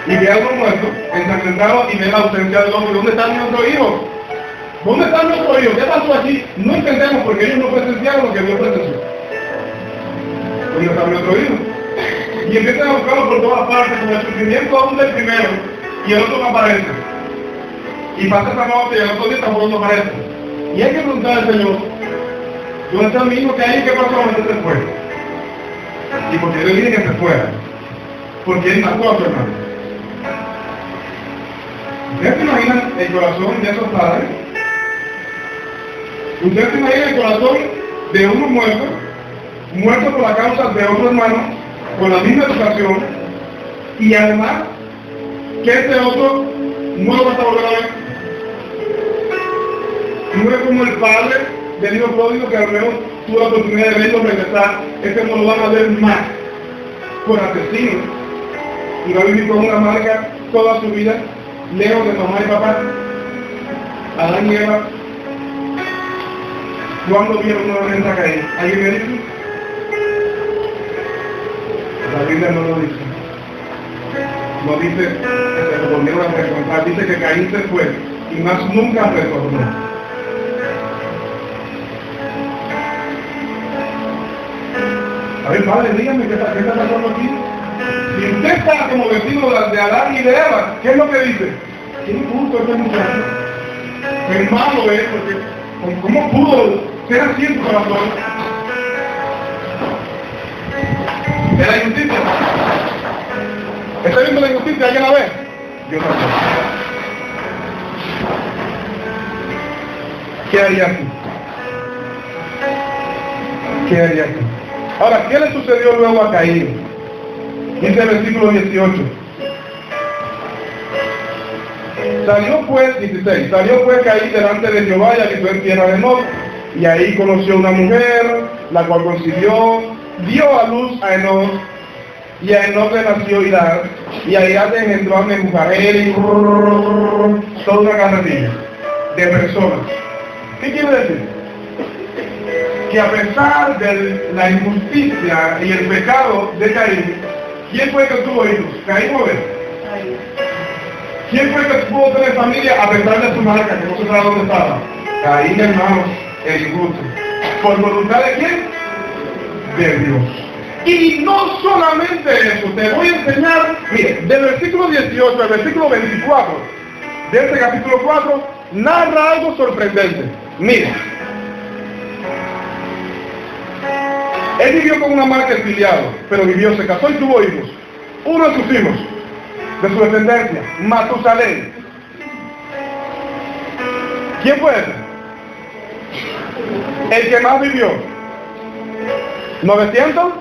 Y ve a uno muerto, ensangrentado, y ve la ausencia del hombre. ¿Dónde está nuestro hijo? ¿Dónde está nuestro hijo? ¿Qué pasó aquí? No entendemos porque ellos no presenciaron lo que Dios presenció. ¿Dónde está nuestro hijo? Y empiezan a buscarlo por todas partes, con el sufrimiento aún del primero, y el otro no aparece. Y pasa esa noche y el otro día tampoco no aparece. Y hay que preguntar al Señor, ¿dónde está mi hijo que hay? ¿Qué pasó cuando se fue? Y porque yo dije que se fuera, porque él mató a su hermano. ¿Ustedes se imaginan el corazón de esos padres? ¿Ustedes se imaginan el corazón de uno muerto por la causa de otro hermano, con la misma educación, y además que este otro no lo va a volver a ver? No es como el padre del hijo pródigo que al menos tuvo la oportunidad de verlo regresar. Este no lo van a ver más por asesino, y va a vivir con una marca toda su vida, lejos de mamá y papá. Adán y Eva, ¿cuándo vieron nuevamente a Caín? ¿Alguien me dice? La Biblia no lo dice. No dice que se volvieron a reencontrar, dice que Caín se fue y más nunca retornó. A ver, padre, dígame, ¿qué está pasando aquí? Si usted está como vecino de Adán y de Eva, ¿qué es lo que dice? ¿Qué injusto este muchacho? Qué malo es, porque ¿cómo pudo ser así en su corazón? ¿De la injusticia? ¿Está viendo la injusticia? ¿Alguien la ve? Yo también. ¿Qué haría aquí? ¿Qué haría aquí? Ahora, ¿qué le sucedió luego a Caín? Dice el versículo 18. Salió pues, 16, salió pues Caín delante de Jehová y habitó en tierra de Nod, y ahí conoció una mujer, la cual concibió, dio a luz a Enoc, y a Enoc le nació Irad, y a Irad le engendró a Mehujael, y toda una carretilla de personas. ¿Qué quiere decir? Que a pesar de la injusticia y el pecado de Caín, ¿quién fue que tuvo hijos? ¿Caín o Abel? ¿Quién fue que pudo tener familia a pesar de su marca, que no se sabe dónde estaba? Caín, hermanos, el injusto. ¿Por voluntad de quién? De Dios. Y no solamente eso, te voy a enseñar, mire, del versículo 18 al versículo 24 de este capítulo 4, narra algo sorprendente. Mire, él vivió con una marca exiliado, pero vivió, se casó y tuvo hijos. Uno de sus hijos, de su descendencia, Matusalén. ¿Quién fue ese? El que más vivió. 900.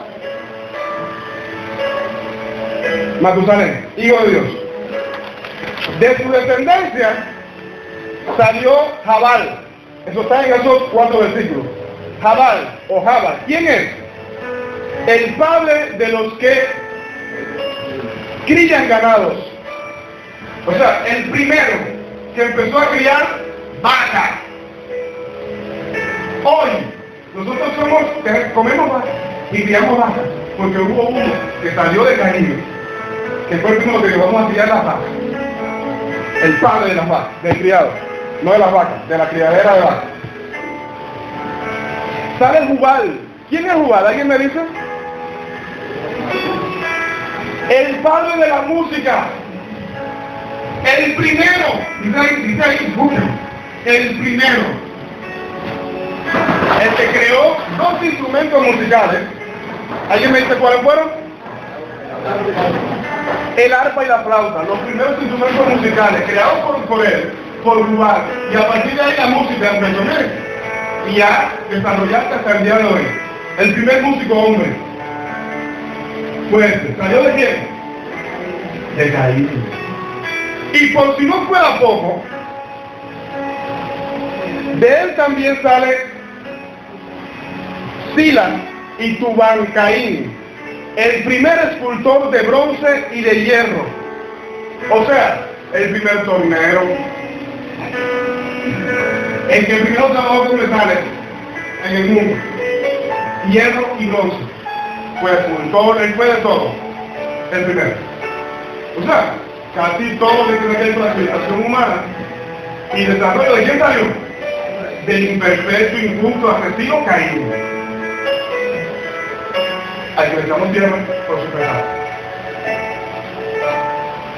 Matusalén, hijo de Dios. De su descendencia salió Jabal. Eso está en esos 4 versículos. Jabal o Jabal. ¿Quién es? El padre de los que crían ganados. O sea, el primero que empezó a criar vacas. Hoy, nosotros comemos vacas y criamos vacas, porque hubo uno que salió de Caín, que fue el primero que vamos a criar las vacas. El padre de las vacas, del criado, no de las vacas, de la criadera de vacas. Sale Jubal. ¿Quién es Jubal? ¿Alguien me dice? El padre de la música. El primero. Dice ahí, escuchen. El primero. El que creó 2 instrumentos musicales. ¿Alguien me dice cuáles fueron? El arpa y la flauta. Los primeros instrumentos musicales creados por él, por Jubal. Y a partir de ahí la música empezó y ya desarrollaste hasta el día de hoy. El primer músico hombre fue este. ¿Salió de quién? De Caín. Y por si no fuera poco, de él también sale Sila y Tubancaín, el primer escultor de bronce y de hierro. O sea, el primer tornero, el que primero trabajó con metales en el mundo, hierro y bronce, fue escultor, él fue de todo, el primero. O sea, casi todo lo que tiene que ver con la civilización humana y desarrollo. ¿De quién salió? Del imperfecto, injusto, asesino Caín. Al que le echamos tierra por su pecado.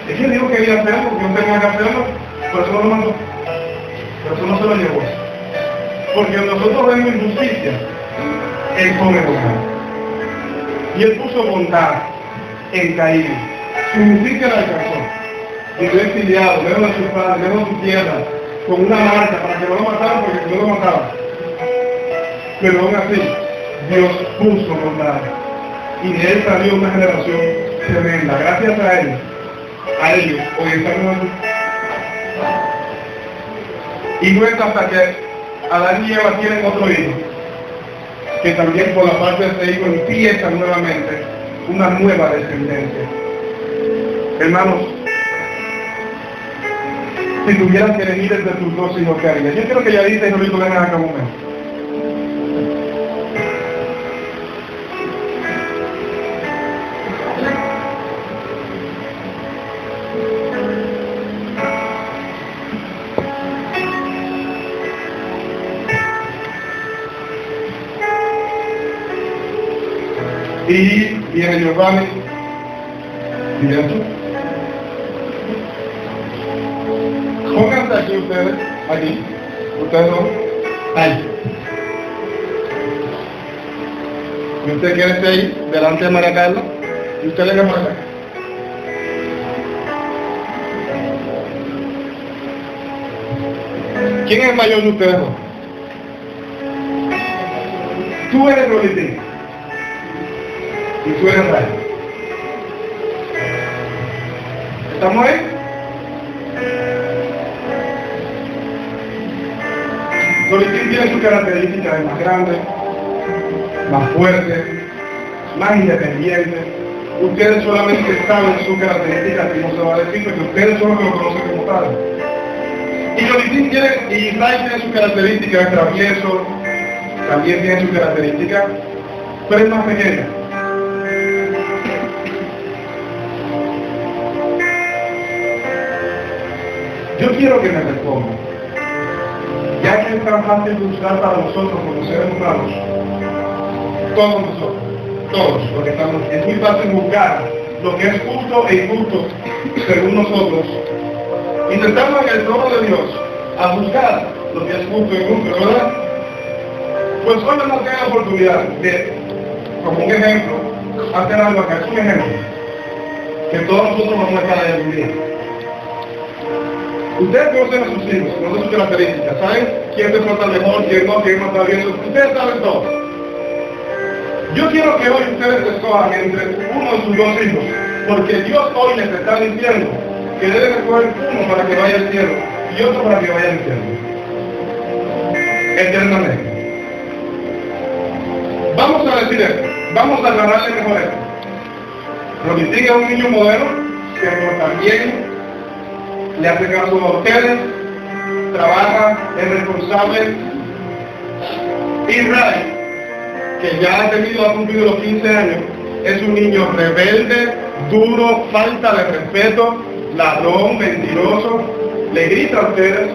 Es que dijo que iba a hacerlo, porque no tenía que hacerlo, por eso no lo mandó. Por eso no se lo llevó. Porque nosotros vemos injusticia, él pone bondad. Y él puso bondad en Caín. Su justicia la alcanzó. Y fue exiliado, lejos de sus padres, lejos de su tierra, con una marca para que no lo mataran, porque si no lo mataban. Pero aún así, Dios puso bondad. Y de él salió una generación tremenda. Gracias a ellos, hoy estamos aquí. Y no es hasta que Adán y Eva tienen otro hijo, que también por la parte de ese hijo empiezan nuevamente una nueva descendencia. Hermanos, si tuvieras que elegir entre tus dos hijos, ¿qué harías? Yo quiero que ya dices y no lo vengan acá un momento. Y viene Giovanni, ¿cierto? Pónganse aquí ustedes, ustedes no, ahí. Y usted quiere estar ahí, delante de María Carla, y usted le queda por acá. ¿Quién es el mayor de ustedes dos? Tú eres Rolitín. Y tú eres Ray. ¿Estamos ahí? Rolitín tiene sus características más grandes, más fuertes, más independientes. Ustedes solamente saben sus características y no se va a decir porque ustedes son los que lo conocen como tal. Y Rolitín tiene, y Ray tiene sus características, travieso, también tiene sus características, pero es más pequeña. Yo quiero que me respondan, ya que es tan fácil buscar para nosotros como seres humanos, todos nosotros, todos, porque es muy fácil buscar lo que es justo e injusto según nosotros. Intentamos en el trono de Dios a buscar lo que es justo e injusto, ¿verdad? Pues hoy nos da la oportunidad de, como un ejemplo, hacer algo acá, es un ejemplo, que todos nosotros vamos a estar ahí algún día. Ustedes conocen a sus hijos, conocen sus características, ¿saben quién se porta mejor, quién no está bien? Ustedes saben todo. Yo quiero que hoy ustedes escojan entre uno de sus dos hijos, porque Dios hoy les está diciendo que deben escoger uno para que vaya al cielo y otro para que vaya al infierno. Eternamente. Vamos a decir esto, vamos a agarrarle mejor esto. Rolitín es un niño modelo, que porta bien, le hace caso a ustedes, trabaja, es responsable. Y Ray, que ya ha cumplido los 15 años, es un niño rebelde, duro, falta de respeto, ladrón, mentiroso, le grita a ustedes,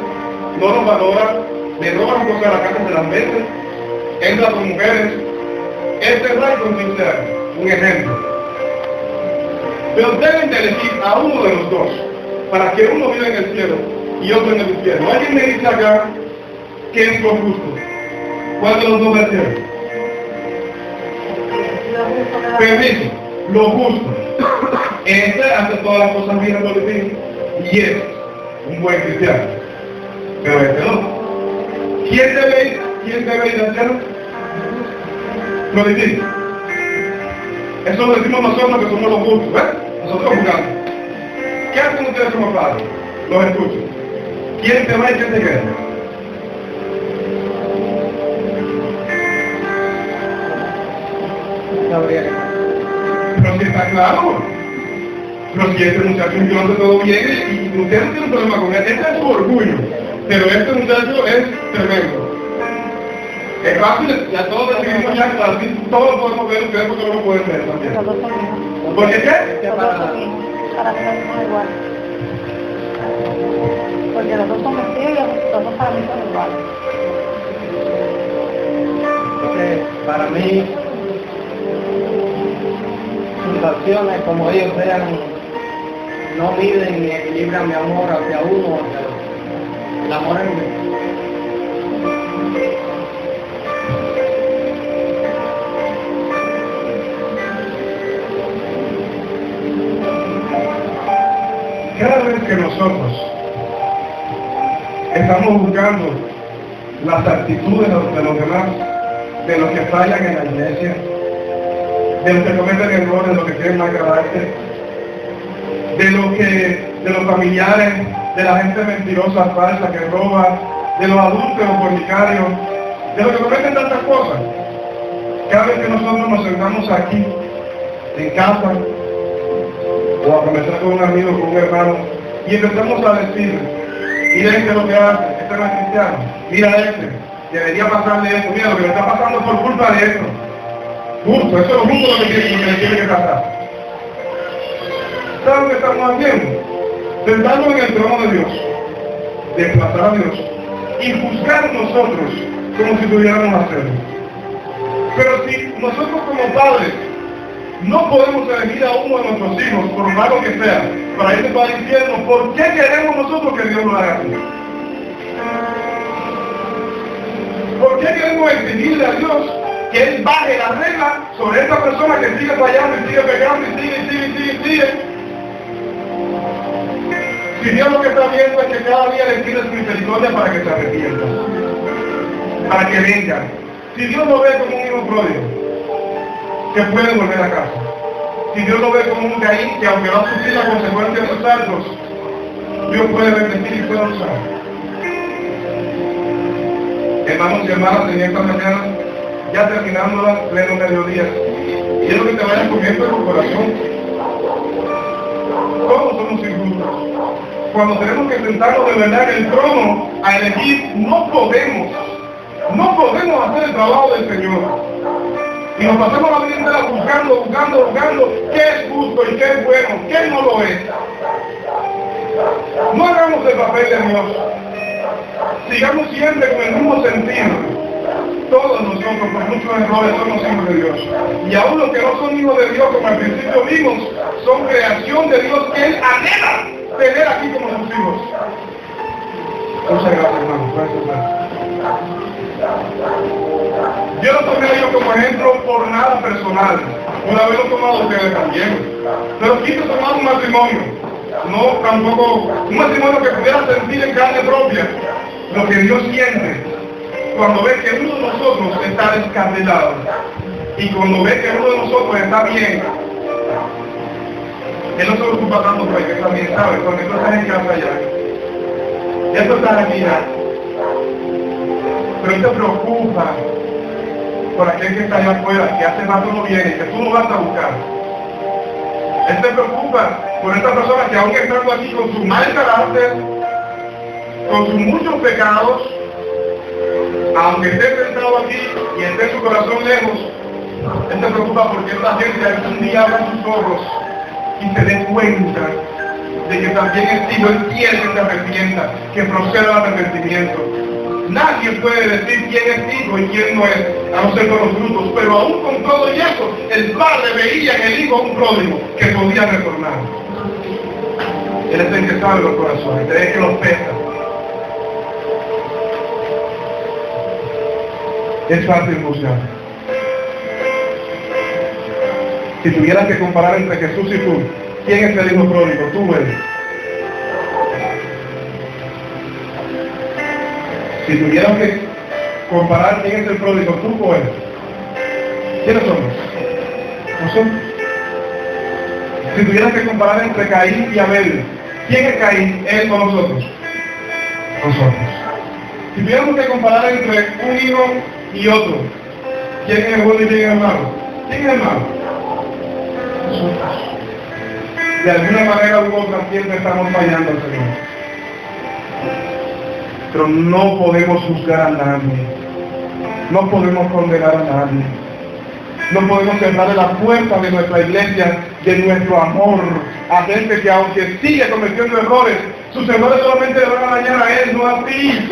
no los valora, le roban cosas a la casa, se las mete, entra con mujeres. Este es Ray con 15 años, un ejemplo. Pero deben de elegir a uno de los dos, para que uno viva en el cielo y otro en el infierno. ¿Alguien me dice acá qué es lo justo? ¿Cuál de los dos va al cielo? Permiso, lo justo. Este hace todas las cosas bien en Rolitín y es un buen cristiano. Pero este no. ¿Quién debe ir al cielo? Rolitín. Eso lo decimos nosotros que somos los justos, ¿ves? Nosotros jugamos. ¿Qué hacen ustedes como padres? Los escucho. ¿Quién se va y quién se queda? Pero si está claro. Pero si este muchacho yo hace todo bien y usted no tiene un problema con él, este es su orgullo. Pero este muchacho es tremendo. Es fácil, ya todos decidimos ya, así todos podemos ver ustedes porque no lo pueden ver también. Los dos son hijos. ¿Por qué qué? Los dos son hijos. Para mí los dos son iguales. Porque los dos son vestidos y los dos para mí son iguales. Entonces, para mí, sus acciones, como ellos sean, no miden ni equilibran mi amor hacia uno o hacia otro. El amor es mío. Cada vez que nosotros estamos buscando las actitudes de los demás, de los que fallan en la iglesia, de los que cometen errores, de los que tienen mal carácter, de los familiares, de la gente mentirosa, falsa, que roba, de los adultos, los fornicarios, de los que cometen tantas cosas. Cada vez que nosotros nos sentamos aquí, en casa, o a conversar con un amigo, con un hermano, y empezamos a decir, mira este lo que hace, este no es cristiano, mira este, debería pasarle esto, mira lo que le está pasando por culpa de esto. Justo, eso es lo justo lo que le tiene que pasar. ¿Saben lo que estamos haciendo? Sentarnos en el trono de Dios, desplazar a Dios, y juzgar nosotros como si tuviéramos hacerlo. Pero si nosotros como padres no podemos elegir a uno de nuestros hijos, por malo que sea, para irse para el infierno, ¿por qué queremos nosotros que Dios lo haga así? ¿Por qué queremos exigirle a Dios que Él baje la regla sobre esta persona que sigue fallando y sigue pecando y sigue? Si Dios lo que está viendo es que cada día le pide su misericordia para que se arrepientan, para que vengan. Si Dios lo ve como un hijo pródigo, que puede volver a casa. Si Dios lo ve como un Caín, que aunque va a sufrir la consecuencia de sus actos, Dios puede bendecir y puede usar. Hermanos y hermanas, en esta mañana, ya terminando la pleno mediodía, quiero que te vayas comiendo en tu corazón. Todos somos injustos. Cuando tenemos que sentarnos de verdad en el trono a elegir, no podemos hacer el trabajo del Señor. Y nos pasamos la vida entera buscando qué es justo y qué es bueno, qué no lo es. No hagamos el papel de Dios. Sigamos siempre con el mismo sentido. Todos nosotros, por muchos errores, somos hijos de Dios. Y aún los que no son hijos de Dios, como al principio vimos, son creación de Dios que Él anhela tener aquí como sus hijos. Muchas gracias, hermano. Gracias. Yo lo tomé a ellos como ejemplo por nada personal, por haberlo tomado ustedes también. Pero quise tomar un matrimonio, no tampoco un matrimonio que pudiera sentir en carne propia lo que Dios siente cuando ve que uno de nosotros está descarrilado y cuando ve que uno de nosotros está bien. Él no se preocupa tanto por el que está bien, ¿sabes? Porque tú estás en casa allá. Esto está aquí ya. Pero Él te preocupa por aquel que está allá afuera, que hace rato no viene, que tú no vas a buscar. Él se preocupa por esta persona que aún estando aquí con su mal carácter, con sus muchos pecados, aunque esté sentado aquí y esté su corazón lejos, Él se preocupa porque esta gente algún día abra sus ojos y se dé cuenta de que también es hijo, Él quiere que se arrepienta, que proceda al arrepentimiento. Nadie puede decir quién es hijo y quién no es, a no ser con los frutos, pero aún con todo y eso, el padre veía en el hijo un pródigo que podía retornar. Él es el que sabe los corazones, Él es el que los pesa. Es fácil juzgar. Si tuvieras que comparar entre Jesús y tú, ¿quién es el hijo pródigo? Tú o Él. Si tuvieras que comparar quién es el pródigo, tú o Él. ¿Quiénes somos? Nosotros. Si tuvieras que comparar entre Caín y Abel, ¿quién es Caín? ¿Él o nosotros? Nosotros. Si tuviéramos que comparar entre un hijo y otro, ¿quién es el bueno y quién es el malo? ¿Quién es el malo? Nosotros. De alguna manera u otra siempre estamos fallando al Señor. Pero no podemos juzgar a nadie. No podemos condenar a nadie. No podemos cerrar la puerta de nuestra iglesia, de nuestro amor, a gente que aunque sigue cometiendo errores, sus errores solamente le van a dañar a él, no a ti.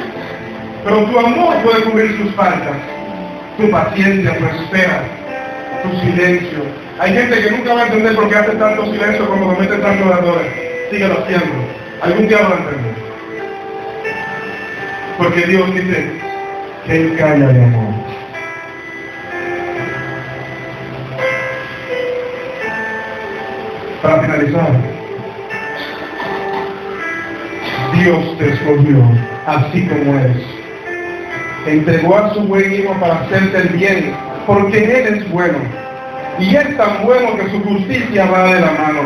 Pero tu amor puede cubrir sus faltas, tu paciencia, tu espera, tu silencio. Hay gente que nunca va a entender por qué hace tanto silencio cuando comete tantos errores. Síguelo haciendo. Algún día lo va a entender. Porque Dios dice que Él calla de amor. Para finalizar, Dios te escogió así como eres. Entregó a su buen hijo para hacerte el bien, porque Él es bueno. Y es tan bueno que su justicia va de la mano.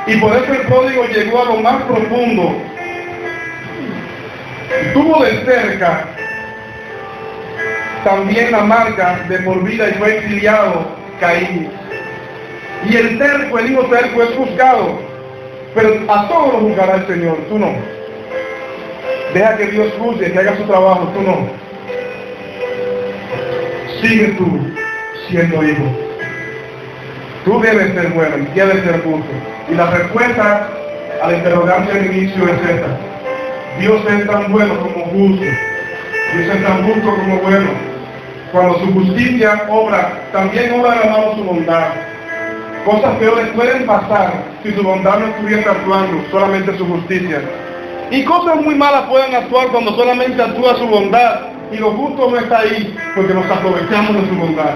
Y por eso el pródigo llegó a lo más profundo. Tuvo de cerca también la marca de por vida y fue exiliado Caín. Y el terco, el hijo terco, es juzgado. Pero a todos lo juzgará el Señor, tú no. Deja que Dios juzgue, que haga su trabajo, tú no. Sigue tú siendo hijo. Tú debes ser bueno y debes ser justo. Y la respuesta a la interrogante al inicio es esta. Dios es tan bueno como justo. Dios es tan justo como bueno. Cuando su justicia obra, también obra de la mano su bondad. Cosas peores pueden pasar si su bondad no estuviera actuando, solamente su justicia. Y cosas muy malas pueden actuar cuando solamente actúa su bondad. Y lo justo no está ahí, porque nos aprovechamos de su bondad.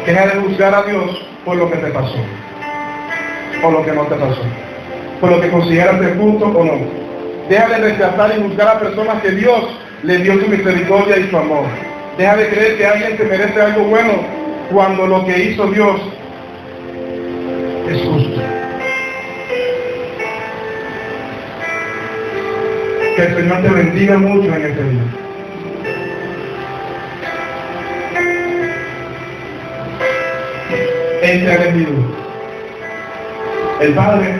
Deja de juzgar a Dios por lo que te pasó, o lo que no te pasó, por lo que consideras ser justo o no. Deja de rechazar y juzgar a personas que Dios le dio su misericordia y su amor. Deja de creer que alguien te merece algo bueno cuando lo que hizo Dios es justo. Que el Señor te bendiga mucho en este día. Él te ha elegido. El Padre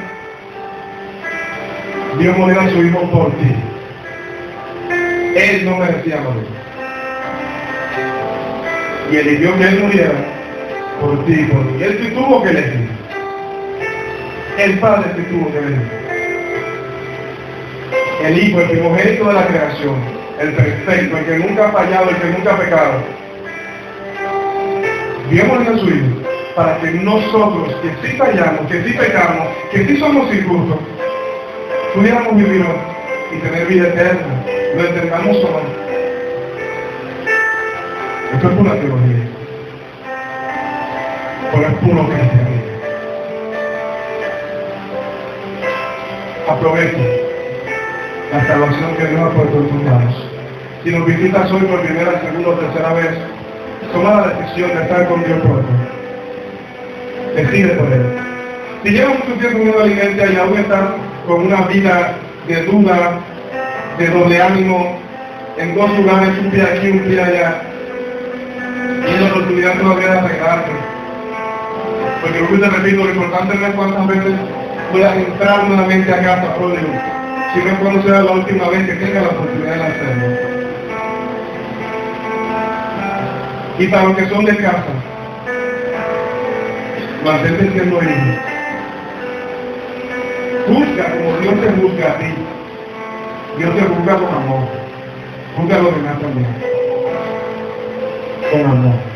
dio morir a su Hijo por ti. Él no merecía morir. Y eligió que Él muriera por ti y por mí. Él sí tuvo que elegir. El Padre sí tuvo que elegir. El Hijo, el primogénito de la creación, el perfecto, el que nunca ha fallado, el que nunca ha pecado, dio morir a su Hijo para que nosotros, que sí fallamos, que sí pecamos, que sí somos injustos, pudiéramos vivir y tener vida eterna. Lo entendamos o no. Esto es pura teoría, pero es puro cristianismo. Aprovecha la salvación que Dios ha puesto en tus manos. Si nos visitas hoy por primera, segunda o tercera vez, toma la decisión de estar con Dios pronto. Decide por Él. Si llevas mucho tiempo en una iglesia y aún estás con una vida de duda, de doble ánimo, en dos lugares, un pie aquí, un pie allá, y la oportunidad todavía de arreglarte. Porque yo te repito, lo importante no es cuántas veces puedas entrar nuevamente a casa pródigo, sino cuando sea la última vez que tenga la oportunidad de hacerlo. Y para los que son de casa, mantente siendo hijo. Juzga como Dios te juzga a ti. Dios te juzga con amor. Juzga a los demás también. Con amor.